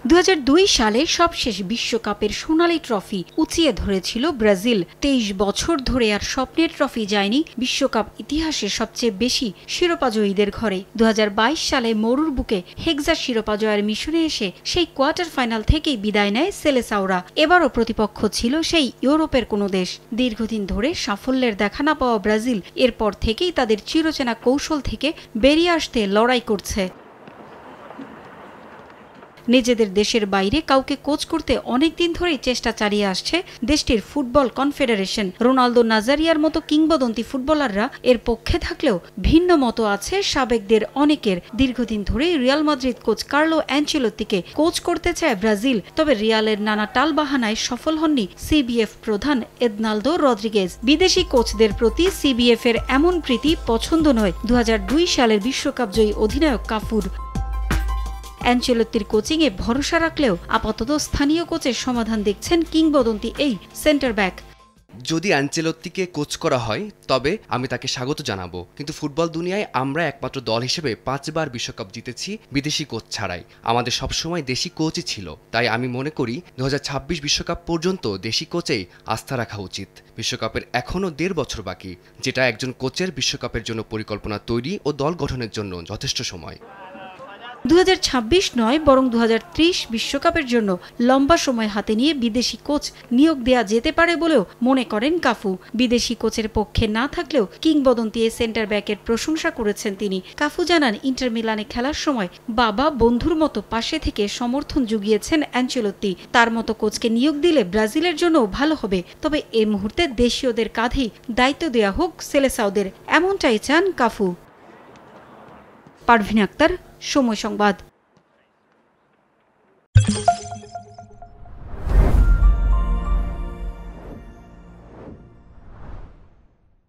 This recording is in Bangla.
2002 সালে সবশেষ বিশ্বকাপের সোনালী ট্রফি উঁচিয়ে ধরেছিল ব্রাজিল। 23 বছর ধরে আর স্বপ্নের ট্রফি যায়নি বিশ্বকাপ ইতিহাসে সবচেয়ে বেশি শিরোপাজয়ীদের ঘরে। 2022 সালে মরুর বুকে হেক্সা শিরোপা জয়ের মিশনে এসে সেই কোয়ার্টার ফাইনাল থেকেই বিদায় নেয় সেলেসাওরা। এবারও প্রতিপক্ষ ছিল সেই ইউরোপের কোনো দেশ। দীর্ঘদিন ধরে সাফল্যের দেখা না পাওয়া ব্রাজিল এরপর থেকেই তাদের চিরচেনা কৌশল থেকে বেরিয়ে আসতে লড়াই করছে। নিজেদের দেশের বাইরে কাউকে কোচ করতে অনেকদিন ধরেই চেষ্টা চালিয়ে আসছে দেশটির ফুটবল কনফেডারেশন। রোনালদো নাজারিয়ার মতো কিংবদন্তি ফুটবলাররা এর পক্ষে থাকলেও ভিন্ন মত আছে সাবেকদের অনেকের। দীর্ঘদিন ধরেই রিয়াল মাদ্রিদ কোচ কার্লো অ্যানচেলোত্তিকে কোচ করতে চায় ব্রাজিল, তবে রিয়ালের নানা টালবাহানায় সফল হননি সিবিএফ প্রধান এদনালদো রদ্রিগেজ। বিদেশি কোচদের প্রতি সিবিএফ এর এমন প্রীতি পছন্দ নয় 2002 সালের বিশ্বকাপজয়ী অধিনায়ক কাফুর। অ্যানচেলোত্তির কোচিংয়ে ভরসা রাখলেও আপাতত স্থানীয় কোচের সমাধান দেখছেন কিংবদন্তি এই সেন্টার ব্যাক। যদি অ্যানচেলোত্তিকে কোচ করা হয় তবে আমি তাকে স্বাগত জানাবো, কিন্তু ফুটবল দুনিয়ায় আমরা একমাত্র দল হিসেবে 5 বার বিশ্বকাপ জিতেছি বিদেশি কোচ ছাড়াই। আমাদের সবসময় দেশি কোচই ছিল, তাই আমি মনে করি 2026 বিশ্বকাপ পর্যন্ত দেশি কোচেই আস্থা রাখা উচিত। বিশ্বকাপের এখনও 1.5 বছর বাকি, যেটা একজন কোচের বিশ্বকাপের জন্য পরিকল্পনা তৈরি ও দল গঠনের জন্য যথেষ্ট সময়। 2026 নয় বরং 2030 বিশ্বকাপের জন্য লম্বা সময় হাতে নিয়ে বিদেশি কোচ নিয়োগ দেয়া যেতে পারে বলেও মনে করেন কাফু। বিদেশি কোচের পক্ষে না থাকলেও কিংবদন্তি এই সেন্টার ব্যাকের প্রশংসা করেছেন তিনি। কাফু জানান, ইন্টার মিলানে খেলার সময় বাবা বন্ধুর মতো পাশে থেকে সমর্থন জুগিয়েছেন অ্যানচেলোত্তি। তার মতো কোচকে নিয়োগ দিলে ব্রাজিলের জন্যও ভালো হবে, তবে এই মুহূর্তে দেশীয়দের কাঁধেই দায়িত্ব দেয়া হোক সেলেসাওদের, এমনটাই চান কাফু। পারভিন আক্তার, সময় সংবাদ।